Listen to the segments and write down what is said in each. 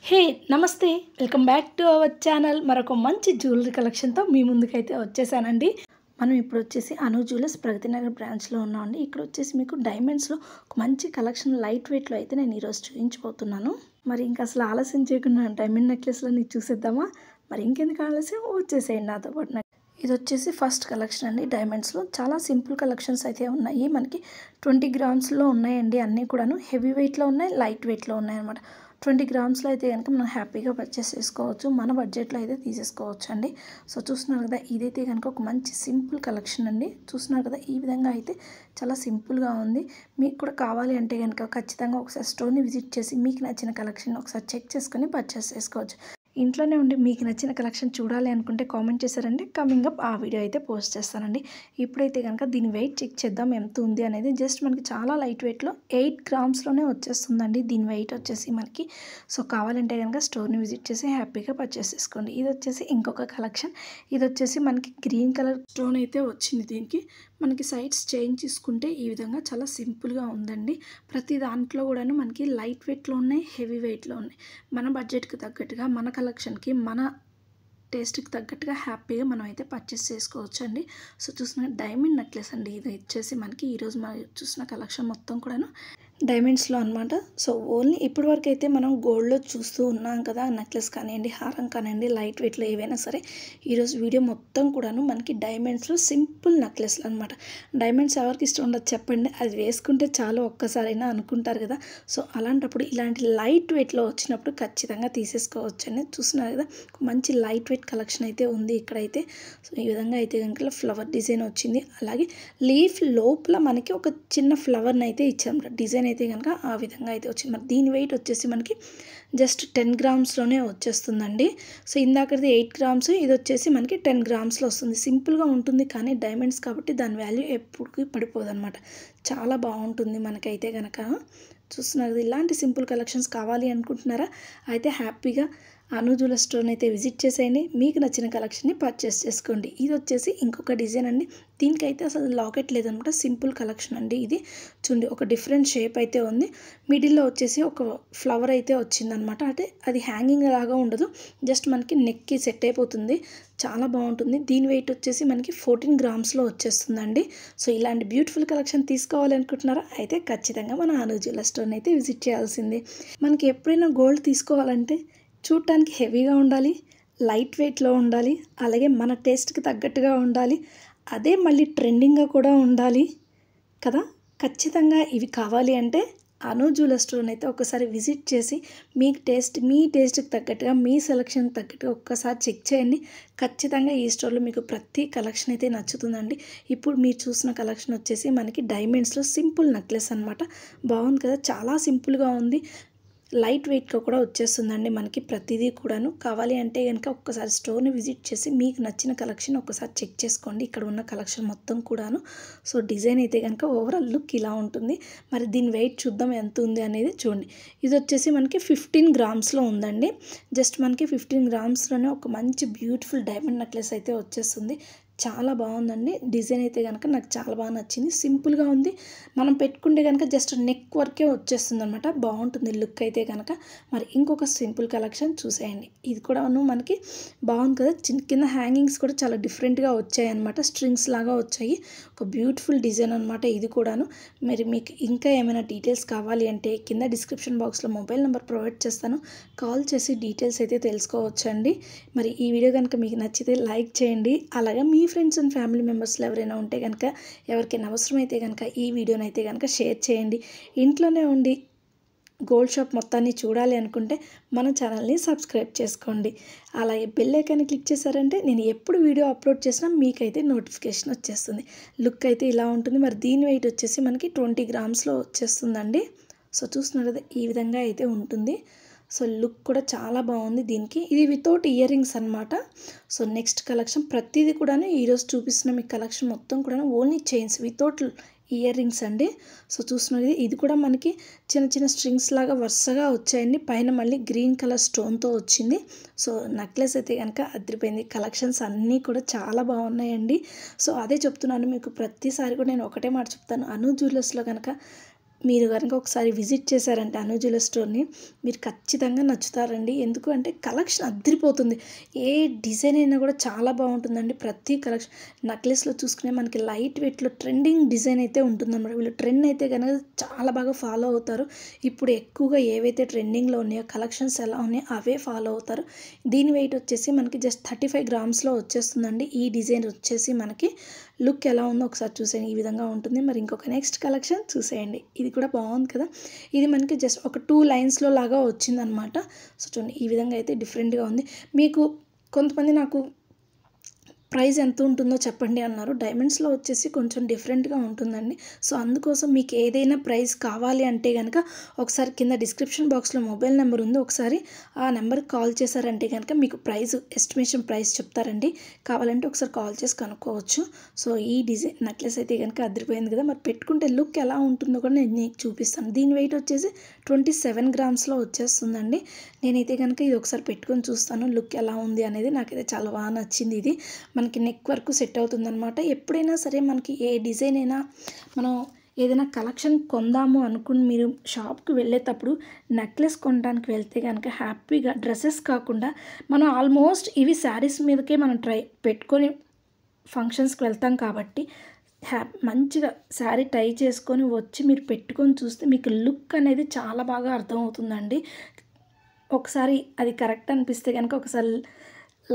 హే నమస్తే welcome back to our channel మరొక మంచి జ్యువెలరీ కలెక్షన్తో మీ ముందుకైతే వచ్చేసానండి. మనం ఇప్పుడు వచ్చేసి అను జ్యువెలర్స్ ప్రగతి నగర్ బ్రాంచ్లో ఉన్నామండి. ఇక్కడ వచ్చేసి మీకు డైమండ్స్లో ఒక మంచి కలెక్షన్ లైట్ వెయిట్లో అయితే నేను ఈరోజు చూపించబోతున్నాను. మరి ఇంకా అసలు ఆలస్యం చేయకుండా డైమండ్ నెక్లెస్లని చూసేద్దామా? మరి ఇంకెందుకు ఆలస్యం, వచ్చేసేయండి నాతో పాటు. ఇది వచ్చేసి ఫస్ట్ కలెక్షన్ అండి. డైమండ్స్లో చాలా సింపుల్ కలెక్షన్స్ అయితే ఉన్నాయి. మనకి 20 గ్రామ్స్లో ఉన్నాయండి. అన్నీ కూడాను హెవీ వెయిట్లో ఉన్నాయి, లైట్ వెయిట్లో ఉన్నాయి అనమాట. 20 గ్రామ్స్లో అయితే కనుక మనం హ్యాపీగా పర్చేస్ చేసుకోవచ్చు, మన బడ్జెట్లో అయితే తీసేసుకోవచ్చు అండి. సో చూస్తున్నారు కదా, ఇదైతే కనుక ఒక మంచి సింపుల్ కలెక్షన్ అండి. చూస్తున్నారు కదా, ఈ విధంగా అయితే చాలా సింపుల్గా ఉంది. మీకు కూడా కావాలి అంటే కనుక ఖచ్చితంగా ఒకసారి స్టోర్ని విజిట్ చేసి మీకు నచ్చిన కలెక్షన్ ఒకసారి చెక్ చేసుకొని పర్చేస్ చేసుకోవచ్చు. ఇంట్లోనే ఉండి మీకు నచ్చిన కలెక్షన్ చూడాలి అనుకుంటే కామెంట్ చేశారండి, కమింగ్ అప్ ఆ వీడియో అయితే పోస్ట్ చేస్తానండి. ఇప్పుడైతే కనుక దీని వెయిట్ చెక్ చేద్దాం ఎంత ఉంది అనేది. జస్ట్ మనకి చాలా లైట్ వెయిట్లో 8 గ్రామ్స్లోనే వచ్చేస్తుందండి దీని వెయిట్ వచ్చేసి మనకి. సో కావాలంటే కనుక స్టోర్ని విజిట్ చేసి హ్యాపీగా పర్చేస్ చేసుకోండి. ఇది వచ్చేసి ఇంకొక కలెక్షన్. ఇది వచ్చేసి మనకి గ్రీన్ కలర్ స్టోన్ అయితే వచ్చింది. దీనికి మనకి సైడ్స్ చేంజ్ చేసుకుంటే ఈ విధంగా చాలా సింపుల్గా ఉందండి. ప్రతి దాంట్లో కూడాను మనకి లైట్ వెయిట్లో ఉన్నాయి, హెవీ వెయిట్లో ఉన్నాయి. మన బడ్జెట్కి తగ్గట్టుగా, మన కలెక్షన్కి, మన టేస్ట్కి తగ్గట్టుగా హ్యాపీగా మనం అయితే పర్చేస్ చేసుకోవచ్చు అండి. సో చూసిన డైమండ్ నెక్లెస్ అండి. ఇది వచ్చేసి మనకి ఈరోజు మనం చూసిన కలెక్షన్ మొత్తం కూడాను డైమండ్స్లో అనమాట. సో ఓన్లీ ఇప్పటి వరకు అయితే మనం గోల్డ్లో చూస్తూ ఉన్నాం కదా, నెక్లెస్ కానివ్వండి, హారం కానివ్వండి, లైట్ వెయిట్లో ఏవైనా సరే. ఈరోజు వీడియో మొత్తం కూడాను మనకి డైమండ్స్లో సింపుల్ నెక్లెస్లు అనమాట. డైమండ్స్ ఎవరికి ఇష్టం ఉండదు చెప్పండి, అది వేసుకుంటే చాలు ఒక్కసారైనా అనుకుంటారు కదా. సో అలాంటప్పుడు ఇలాంటి లైట్ వెయిట్లో వచ్చినప్పుడు ఖచ్చితంగా తీసేసుకోవచ్చు అని. చూస్తున్నారు కదా, మంచి లైట్ వెయిట్ కలెక్షన్ అయితే ఉంది ఇక్కడైతే. సో ఈ విధంగా అయితే కనుక ఫ్లవర్ డిజైన్ వచ్చింది. అలాగే లీఫ్ లోపల మనకి ఒక చిన్న ఫ్లవర్ని అయితే ఇచ్చాము. డిజైన్ అయితే కనుక ఆ విధంగా అయితే వచ్చింది. మరి దీని వెయిట్ వచ్చేసి మనకి జస్ట్ 10 గ్రామ్స్లోనే వచ్చేస్తుందండి. సో ఇందాకది 8 గ్రామ్స్, ఇది వచ్చేసి మనకి 10 గ్రామ్స్లో వస్తుంది. సింపుల్గా ఉంటుంది కానీ డైమండ్స్ కాబట్టి దాని వాల్యూ ఎప్పటికీ పడిపోదు అనమాట. చాలా బాగుంటుంది మనకైతే కనుక. చూస్తున్నారు, ఇలాంటి సింపుల్ కలెక్షన్స్ కావాలి అనుకుంటున్నారా? అయితే హ్యాపీగా అను జ్యువెలర్స్ స్టోర్ని అయితే విజిట్ చేసేయండి. మీకు నచ్చిన కలెక్షన్ని పర్చేస్ చేసుకోండి. ఇది వచ్చేసి ఇంకొక డిజైన్ అండి. దీనికైతే అసలు లాకెట్ లేదనమాట, సింపుల్ కలెక్షన్ అండి. ఇది చూడండి, ఒక డిఫరెంట్ షేప్ అయితే ఉంది. మిడిల్లో వచ్చేసి ఒక ఫ్లవర్ అయితే వచ్చిందనమాట. అంటే అది హ్యాంగింగ్ లాగా ఉండదు, జస్ట్ మనకి నెక్కి సెట్ అయిపోతుంది. చాలా బాగుంటుంది. దీని వెయిట్ వచ్చేసి మనకి 14 గ్రామ్స్లో వచ్చేస్తుందండి. సో ఇలాంటి బ్యూటిఫుల్ కలెక్షన్ తీసుకోవాలనుకుంటున్నారా? అయితే ఖచ్చితంగా మన అను జ్యువెలర్స్ స్టోర్ని అయితే విజిట్ చేయాల్సిందే. మనకి ఎప్పుడైనా గోల్డ్ తీసుకోవాలంటే చూడటానికి హెవీగా ఉండాలి, లైట్ వెయిట్లో ఉండాలి, అలాగే మన టేస్ట్కి తగ్గట్టుగా ఉండాలి, అదే మళ్ళీ ట్రెండింగ్గా కూడా ఉండాలి కదా. ఖచ్చితంగా ఇవి కావాలి అంటే అను జ్యువెలర్స్ స్టోర్ని అయితే ఒకసారి విజిట్ చేసి మీ టేస్ట్కి తగ్గట్టుగా, మీ సెలెక్షన్కి తగ్గట్టుగా ఒక్కసారి చెక్ చేయండి. ఖచ్చితంగా ఈ స్టోర్లో మీకు ప్రతి కలెక్షన్ అయితే నచ్చుతుందండి. ఇప్పుడు మీరు చూసిన కలెక్షన్ వచ్చేసి మనకి డైమండ్స్లో సింపుల్ నెక్లెస్ అనమాట. బాగుంది కదా, చాలా సింపుల్గా ఉంది. లైట్ వెయిట్గా కూడా వచ్చేస్తుందండి మనకి ప్రతిదీ కూడాను. కావాలి అంటే కనుక ఒక్కసారి స్టోర్ని విజిట్ చేసి మీకు నచ్చిన కలెక్షన్ ఒకసారి చెక్ చేసుకోండి. ఇక్కడ ఉన్న కలెక్షన్ మొత్తం కూడాను. సో డిజైన్ అయితే కనుక ఓవరాల్ లుక్ ఇలా ఉంటుంది. మరి దీని వెయిట్ చూద్దాం ఎంత ఉంది అనేది. చూడండి, ఇది వచ్చేసి మనకి 15 గ్రామ్స్లో ఉందండి. జస్ట్ మనకి 15 గ్రామ్స్లోనే ఒక మంచి బ్యూటిఫుల్ డైమండ్ నెక్లెస్ అయితే వచ్చేస్తుంది. చాలా బాగుందండి. డిజైన్ అయితే కనుక నాకు చాలా బాగా నచ్చింది. సింపుల్గా ఉంది. మనం పెట్టుకుంటే కనుక జస్ట్ నెక్ వరకే వచ్చేస్తుంది అనమాట. బాగుంటుంది లుక్ అయితే కనుక. మరి ఇంకొక సింపుల్ కలెక్షన్ చూసేయండి. ఇది కూడా మనకి బాగుంది కదా. కింద హ్యాంగింగ్స్ కూడా చాలా డిఫరెంట్గా వచ్చాయి అనమాట. స్ట్రింగ్స్ లాగా వచ్చాయి. ఒక బ్యూటిఫుల్ డిజైన్ అనమాట ఇది కూడాను. మరి మీకు ఇంకా ఏమైనా డీటెయిల్స్ కావాలి అంటే కింద డిస్క్రిప్షన్ బాక్స్లో మొబైల్ నెంబర్ ప్రొవైడ్ చేస్తాను, కాల్ చేసి డీటెయిల్స్ అయితే తెలుసుకోవచ్చండి. మరి ఈ వీడియో కనుక మీకు నచ్చితే లైక్ చేయండి. అలాగే మీ ఫ్రెండ్స్ అండ్ ఫ్యామిలీ మెంబర్స్లో ఎవరైనా ఉంటే కనుక, ఎవరికైనా అవసరమైతే కనుక ఈ వీడియోని అయితే కనుక షేర్ చేయండి. ఇంట్లోనే ఉండి గోల్డ్ షాప్ మొత్తాన్ని చూడాలి అనుకుంటే మన ఛానల్ని సబ్స్క్రైబ్ చేసుకోండి. అలాగే బెల్ ఐకాన్ని క్లిక్ చేశారంటే నేను ఎప్పుడు వీడియో అప్లోడ్ చేసినా మీకైతే నోటిఫికేషన్ వచ్చేస్తుంది. లుక్ అయితే ఇలా ఉంటుంది. మరి దీని వెయిట్ వచ్చేసి మనకి 20 గ్రామ్స్లో వచ్చేస్తుందండి. సో చూస్తున్నారు కదా, ఈ విధంగా అయితే ఉంటుంది. సో లుక్ కూడా చాలా బాగుంది దీనికి. ఇది వితౌట్ ఇయర్ రింగ్స్ అనమాట. సో నెక్స్ట్ కలెక్షన్ ప్రతిదీ కూడా ఈరోజు చూపిస్తున్న మీ కలెక్షన్ మొత్తం కూడా only chains without ear rings అండి. సో చూస్తున్నది, ఇది కూడా మనకి చిన్న చిన్న స్ట్రింగ్స్ లాగా వరుసగా వచ్చాయండి. పైన మళ్ళీ గ్రీన్ కలర్ స్టోన్తో వచ్చింది. సో నెక్లెస్ అయితే కనుక అదిరిపోయింది. కలెక్షన్స్ అన్నీ కూడా చాలా బాగున్నాయండి. సో అదే చెప్తున్నాను మీకు, ప్రతిసారి కూడా నేను ఒకటే మాట చెప్తాను, అను జ్యువెలర్స్లో కనుక మీరు కనుక ఒకసారి విజిట్ చేశారంటే అను జ్యువెలరీ స్టోర్ని మీరు ఖచ్చితంగా నచ్చుతారండి. ఎందుకు అంటే కలెక్షన్ అదిరిపోతుంది. ఏ డిజైన్ అయినా కూడా చాలా బాగుంటుందండి. ప్రతి కలెక్షన్ నెక్లెస్లో చూసుకునే మనకి లైట్ వెయిట్లో ట్రెండింగ్ డిజైన్ అయితే ఉంటుందన్నమాట. వీళ్ళు ట్రెండ్ అయితే కనుక చాలా బాగా ఫాలో అవుతారు. ఇప్పుడు ఎక్కువగా ఏవైతే ట్రెండింగ్లో ఉన్నాయో కలెక్షన్స్ ఎలా ఉన్నాయో అవే ఫాలో అవుతారు. దీని వెయిట్ వచ్చేసి మనకి జస్ట్ 35 గ్రామ్స్లో వచ్చేస్తుందండి. ఈ డిజైన్ వచ్చేసి మనకి లుక్ ఎలా ఉందో ఒకసారి చూసేయండి. ఈ విధంగా ఉంటుంది. మరి ఇంకొక నెక్స్ట్ కలెక్షన్ చూసేయండి. ఇది కూడా బాగుంది కదా. ఇది మనకి జస్ట్ ఒక 2 లైన్స్లో లాగా వచ్చిందనమాట. సో చూడండి ఈ విధంగా అయితే డిఫరెంట్గా ఉంది. మీకు కొంతమంది నాకు ప్రైస్ ఎంత ఉంటుందో చెప్పండి అన్నారు. డైమండ్స్లో వచ్చేసి కొంచెం డిఫరెంట్గా ఉంటుందండి. సో అందుకోసం మీకు ఏదైనా ప్రైస్ కావాలి అంటే కనుక ఒకసారి కింద డిస్క్రిప్షన్ బాక్స్లో మొబైల్ నెంబర్ ఉంది. ఒకసారి ఆ నెంబర్కి కాల్ చేశారంటే కనుక మీకు ప్రైస్ ఎస్టిమేషన్ ప్రైస్ చెప్తారండి. కావాలంటే ఒకసారి కాల్ చేసి కనుక్కోవచ్చు. సో ఈ డిజైన్ నెక్లెస్ అయితే కనుక అదిరిపోయింది కదా. మరి పెట్టుకుంటే లుక్ ఎలా ఉంటుందో కూడా నేను మీకు చూపిస్తాను. దీని వెయిట్ వచ్చేసి 27 గ్రామ్స్లో వచ్చేస్తుందండి. నేనైతే కనుక ఇది ఒకసారి పెట్టుకొని చూస్తాను లుక్ ఎలా ఉంది అనేది. నాకైతే చాలా బాగా నచ్చింది. ఇది మనకి నెక్ వరకు సెట్ అవుతుందన్నమాట. ఎప్పుడైనా సరే మనకి ఏ డిజైన్ అయినా మనం ఏదైనా కలెక్షన్ కొందాము అనుకుని మీరు షాప్కి వెళ్ళేటప్పుడు నెక్లెస్ కొనడానికి వెళ్తే కనుక హ్యాపీగా డ్రెస్సెస్ కాకుండా మనం ఆల్మోస్ట్ ఇవి శారీస్ మీదకే మనం పెట్టుకొని ఫంక్షన్స్కి వెళ్తాం కాబట్టి మంచిగా శారీ ట్రై చేసుకొని వచ్చి మీరు పెట్టుకొని చూస్తే మీకు లుక్ అనేది చాలా బాగా అర్థమవుతుందండి. ఒకసారి అది కరెక్ట్ అనిపిస్తే కనుక ఒకసారి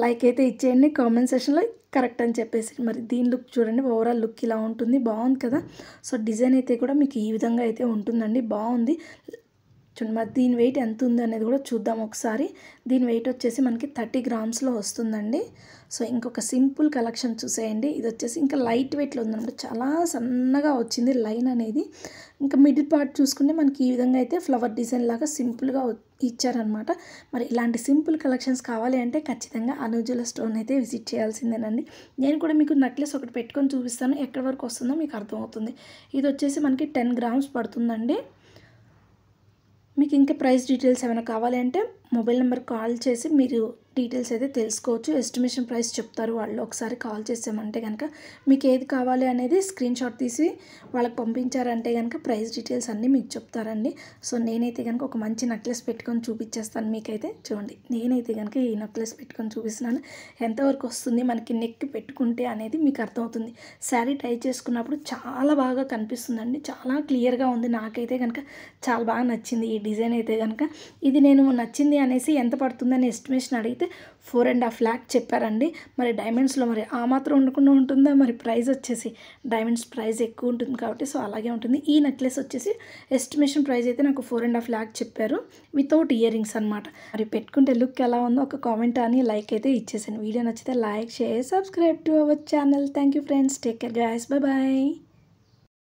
లైక్ అయితే ఇచ్చేయండి. కామెంట్ సెక్షన్లో కరెక్ట్ అని చెప్పేసి. మరి దీని లుక్ చూడండి. ఓవరాల్ లుక్ ఇలా ఉంటుంది. బాగుంది కదా. సో డిజైన్ అయితే కూడా మీకు ఈ విధంగా అయితే ఉంటుందండి. బాగుంది చూడండి. మరి దీని వెయిట్ ఎంత ఉంది అనేది కూడా చూద్దాం ఒకసారి. దీని వెయిట్ వచ్చేసి మనకి 30 గ్రామ్స్లో వస్తుందండి. సో ఇంకొక సింపుల్ కలెక్షన్ చూసేయండి. ఇది వచ్చేసి ఇంకా లైట్ వెయిట్లో ఉందన్నమాట. చాలా సన్నగా వచ్చింది లైన్ అనేది. ఇంకా మిడిల్ పార్ట్ చూసుకుంటే మనకి ఈ విధంగా అయితే ఫ్లవర్ డిజైన్ లాగా సింపుల్గా ఇచ్చారనమాట. మరి ఇలాంటి సింపుల్ కలెక్షన్స్ కావాలి అంటే ఖచ్చితంగా అను జ్యువెలరీ స్టోర్ని అయితే విజిట్ చేయాల్సిందేనండి. నేను కూడా మీకు నెక్లెస్ ఒకటి పెట్టుకొని చూపిస్తాను. ఎక్కడి వరకు వస్తుందో మీకు అర్థమవుతుంది. ఇది వచ్చేసి మనకి 10 గ్రామ్స్ పడుతుందండి. మీకు ఇంకా ప్రైస్ డీటెయిల్స్ ఏమైనా కావాలి అంటే మొబైల్ నెంబర్ కాల్ చేసి మీరు డీటెయిల్స్ అయితే తెలుసుకోవచ్చు. ఎస్టిమేషన్ ప్రైస్ చెప్తారు వాళ్ళు. ఒకసారి కాల్ చేసామంటే కనుక మీకు ఏది కావాలి అనేది స్క్రీన్ షాట్ తీసి వాళ్ళకి పంపించారంటే కనుక ప్రైస్ డీటెయిల్స్ అన్నీ మీకు చెప్తారండి. సో నేనైతే కనుక ఒక మంచి నెక్లెస్ పెట్టుకొని చూపించేస్తాను మీకైతే. చూడండి నేనైతే కనుక ఈ నెక్లెస్ పెట్టుకొని చూపిస్తున్నాను. ఎంతవరకు వస్తుంది మనకి నెక్ పెట్టుకుంటే అనేది మీకు అర్థమవుతుంది. శారీ ట్రై చేసుకున్నప్పుడు చాలా బాగా కనిపిస్తుందండి. చాలా క్లియర్గా ఉంది. నాకైతే కనుక చాలా బాగా నచ్చింది ఈ డిజైన్ అయితే కనుక. ఇది నేను నచ్చింది అనేసి ఎంత పడుతుందని ఎస్టిమేషన్ అడిగితే 4.5 lakh చెప్పారండి. మరి డైమండ్స్లో మరి ఆ మాత్రం ఉండకుండా ఉంటుందా. మరి ప్రైస్ వచ్చేసి డైమండ్స్ ప్రైస్ ఎక్కువ ఉంటుంది కాబట్టి సో అలాగే ఉంటుంది. ఈ నెక్లెస్ వచ్చేసి ఎస్టిమేషన్ ప్రైస్ అయితే నాకు 4.5 lakh చెప్పారు వితౌట్ ఇయర్ రింగ్స్ అనమాట. మరి పెట్టుకుంటే లుక్ ఎలా ఉందో ఒక కామెంట్ అని లైక్ అయితే ఇచ్చేసాను. వీడియో నచ్చితే like share subscribe to our channel. Thank you friends. Take care guys. Bye.